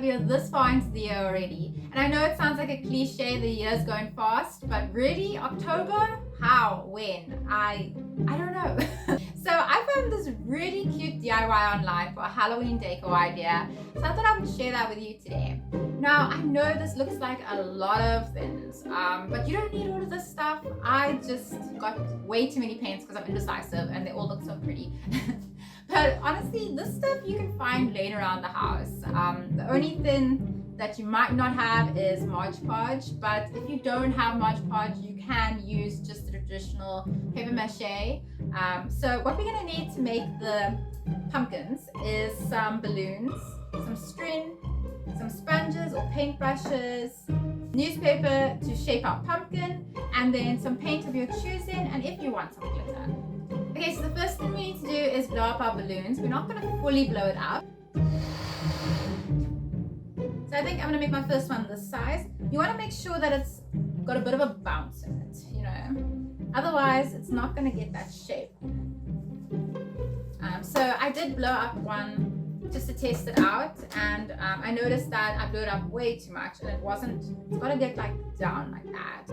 if you're this far into the year already. And I know it sounds like a cliche, the year's going fast, but really, October? How? When? I don't know. So I found this really cute DIY online for a Halloween decor idea. So I thought I would share that with you today. Now, I know this looks like a lot of things, but you don't need all of this stuff. I just got way too many paints because I'm indecisive and they all look so pretty. But honestly, this stuff you can find laying around the house. The only thing that you might not have is Mod Podge, but if you don't have Mod Podge, you can use just the traditional paper mache. So what we're gonna need to make the pumpkins is some balloons, some string, some sponges or paint brushes, newspaper to shape our pumpkin, and then some paint of your choosing, and if you want some glitter. Okay, so the first thing we need to do is blow up our balloons. We're not going to fully blow it up. So I think I'm going to make my first one this size. You want to make sure that it's got a bit of a bounce in it, you know. Otherwise, it's not going to get that shape. So I did blow up one just to test it out, and I noticed that I blew it up way too much and it's got to get like down like that.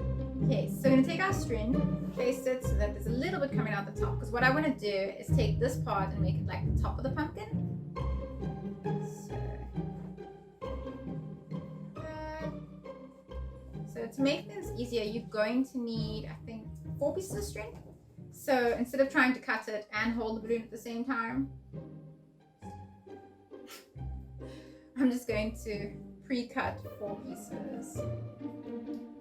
Okay, so we're going to take our string, place it so that there's a little bit coming out the top, because what I want to do is take this part and make it like the top of the pumpkin. So to make things easier, you're going to need, I think, 4 pieces of string. So instead of trying to cut it and hold the balloon at the same time, I'm just going to pre-cut 4 pieces,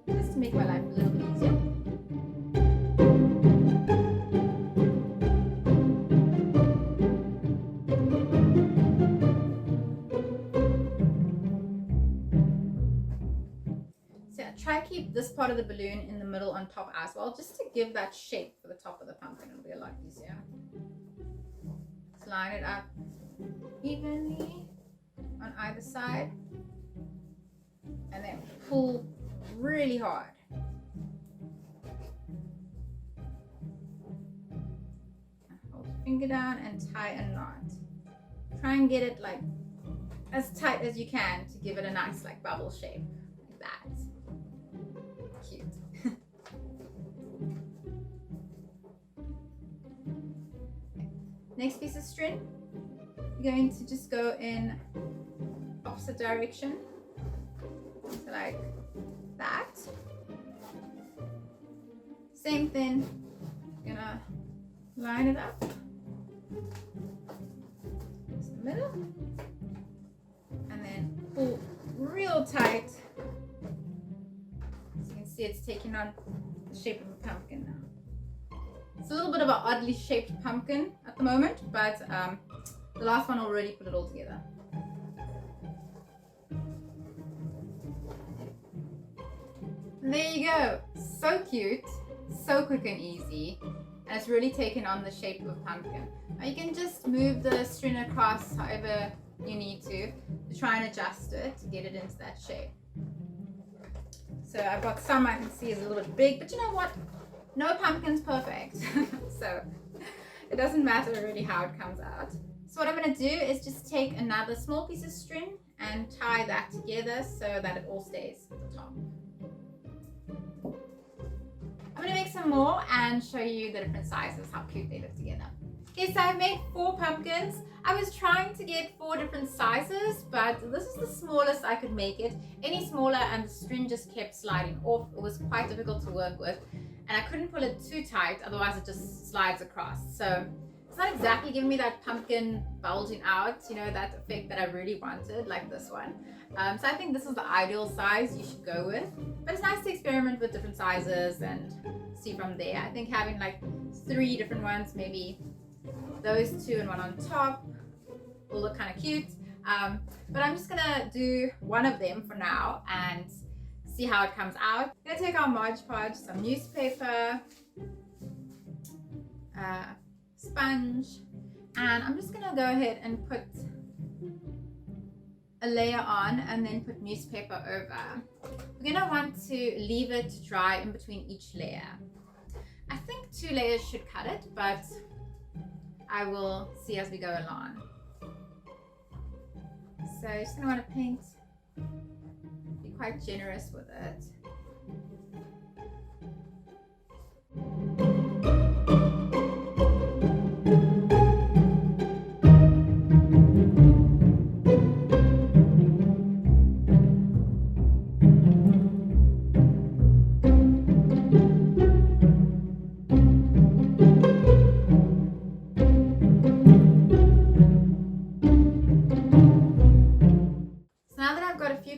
just to make my life a little bit easier. So try to keep this part of the balloon in the middle on top as well, just to give that shape for the top of the pumpkin. It'll be a lot easier. Just line it up evenly on either side, and then pull really hard. Hold your finger down and tie a knot. Try and get it like as tight as you can to give it a nice like bubble shape, like that. Cute. Next piece of string, you're going to just go in opposite direction, so like that. Same thing, gonna line it up to the middle, and then pull real tight. So you can see it's taking on the shape of a pumpkin now. It's a little bit of an oddly shaped pumpkin at the moment, but the last one already put it all together. And there you go. So cute, so quick and easy, and it's really taken on the shape of a pumpkin. Now you can just move the string across however you need to try and adjust it to get it into that shape. So I've got some I can see is a little bit big, but you know what? No pumpkin's perfect. So it doesn't matter really how it comes out. So what I'm going to do is just take another small piece of string and tie that together so that it all stays at the top. I'm going to make some more and show you the different sizes, how cute they look together. Okay, so I've made 4 pumpkins. I was trying to get 4 different sizes, but this is the smallest I could make it. Any smaller and the string just kept sliding off. It was quite difficult to work with, and I couldn't pull it too tight, otherwise it just slides across. So it's not exactly giving me that pumpkin bulging out, you know, that effect that I really wanted, like this one. So I think this is the ideal size you should go with, but it's nice to experiment with different sizes and see from there. I think having like 3 different ones, maybe those 2 and one on top, will look kind of cute. But I'm just gonna do one of them for now and see how it comes out. I'm gonna take our Mod Podge, some newspaper, sponge, and I'm just gonna go ahead and put a layer on and then put newspaper over. We're gonna want to leave it to dry in between each layer. I think 2 layers should cut it, but I will see as we go along. So you're just gonna want to paint quite generous with it.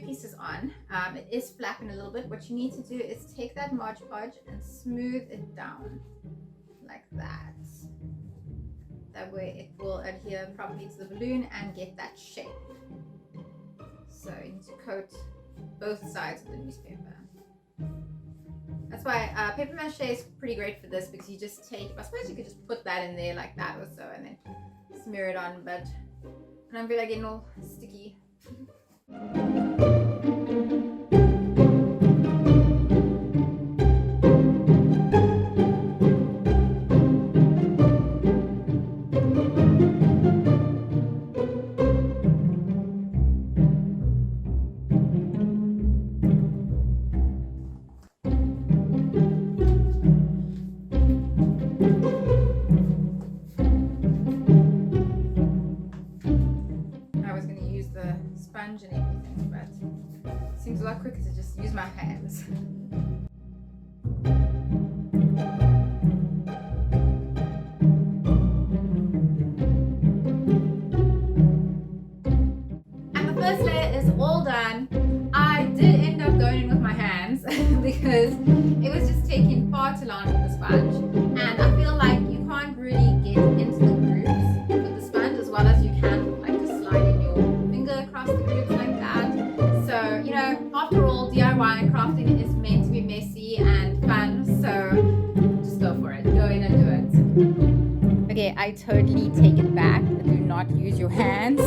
Pieces on, it is flapping a little bit. What you need to do is take that Mod Podge and smooth it down like that. That way it will adhere properly to the balloon and get that shape. So you need to coat both sides of the newspaper. That's why paper mache is pretty great for this, because you just take, I suppose you could just put that in there like that or so and then smear it on, but and I'm really getting all sticky. And everything, but it seems a lot quicker to just use my hands. And the first layer is all done. I did end up going in with my hands because it was just taking far too long with the sponge, and I feel like you can't really get into the grooves with the sponge as well as you can like just sliding your finger across the grooves like that. So, you know, after all, DIY and crafting is meant to be messy and fun, so just go for it. Go in and do it. Okay, I totally take it back. Do not use your hands.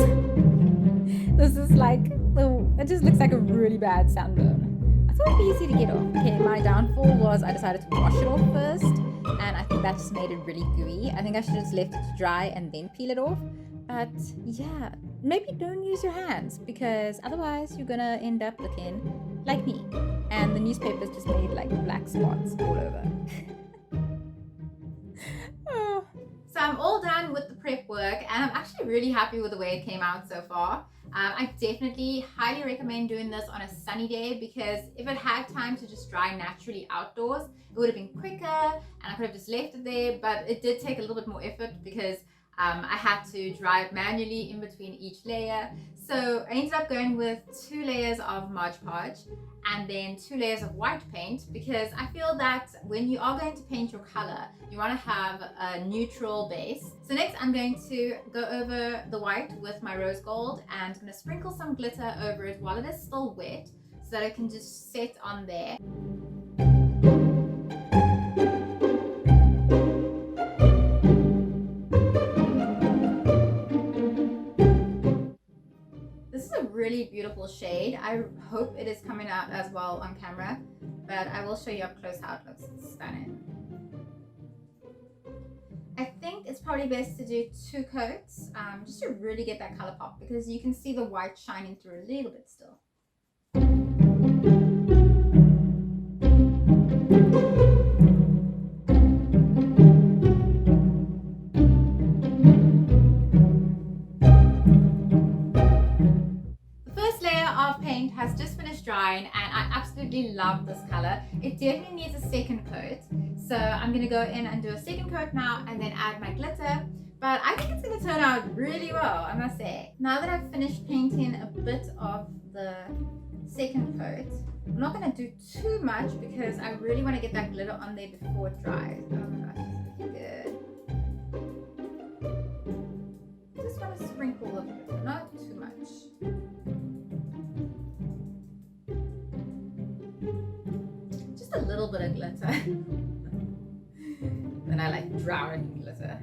This is like, it just looks like a really bad sunburn. I thought it'd be easy to get off. Okay, my downfall was I decided to wash it off first, and I think that just made it really gooey. I think I should have just left it to dry and then peel it off. But yeah, maybe don't use your hands, because otherwise you're gonna end up looking like me. And the newspaper's just made like black spots all over. Oh. So I'm all done with the prep work, and I'm actually really happy with the way it came out so far. I definitely highly recommend doing this on a sunny day, because if it had time to just dry naturally outdoors, it would have been quicker and I could have just left it there, but it did take a little bit more effort because I had to dry it manually in between each layer. So I ended up going with 2 layers of Mod Podge and then 2 layers of white paint, because I feel that when you are going to paint your color, you want to have a neutral base. So next I'm going to go over the white with my rose gold, and I'm going to sprinkle some glitter over it while it is still wet so that it can just set on there. Really beautiful shade. I hope it is coming out as well on camera, but I will show you up close how it looks. It's stunning. I think it's probably best to do 2 coats just to really get that color pop, because you can see the white shining through a little bit still. Has just finished drying, and I absolutely love this color. It definitely needs a second coat, so I'm gonna go in and do a second coat now and then add my glitter, but I think it's gonna turn out really well, I must say. Now that I've finished painting a bit of the second coat, I'm not gonna do too much because I really want to get that glitter on there before it dries. Oh my gosh, it's looking good. I just want to sprinkle a bit, not too much. A little bit of glitter. Then I like drown it in glitter.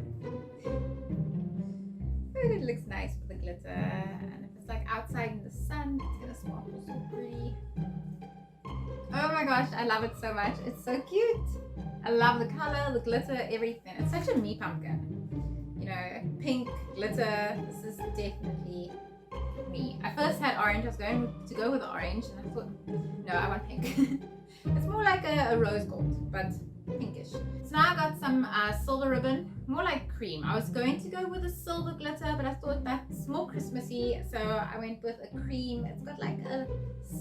It looks nice with the glitter, and if it's like outside in the sun, it's gonna sparkle so pretty. Oh my gosh, I love it so much. It's so cute. I love the color, the glitter, everything. It's such a me pumpkin. You know, pink glitter. This is definitely me. I first had orange. I was going to go with orange, and I thought, no, I want pink. It's more like a rose gold, but pinkish. So now I got some silver ribbon, more like cream. I was going to go with a silver glitter, but I thought that's more Christmassy, so I went with a cream. It's got like a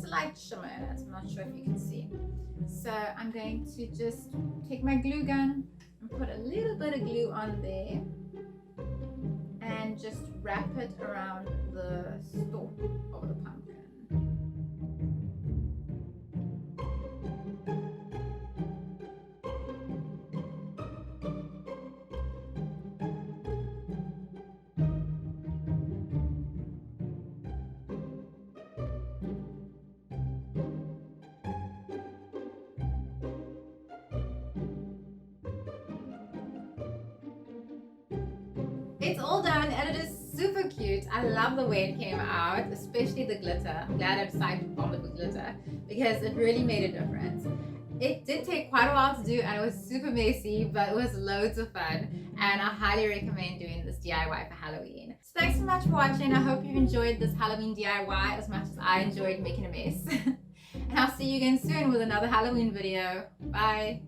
slight shimmer in it. I'm not sure if you can see. So I'm going to just take my glue gun and put a little bit of glue on there and just wrap it around the stalk of the pumpkin. It's all done and it is super cute. I love the way it came out, especially the glitter. I'm glad I decided to bomb it with glitter because it really made a difference. It did take quite a while to do and it was super messy, but it was loads of fun and I highly recommend doing this DIY for Halloween. So thanks so much for watching. I hope you've enjoyed this Halloween DIY as much as I enjoyed making a mess. And I'll see you again soon with another Halloween video. Bye!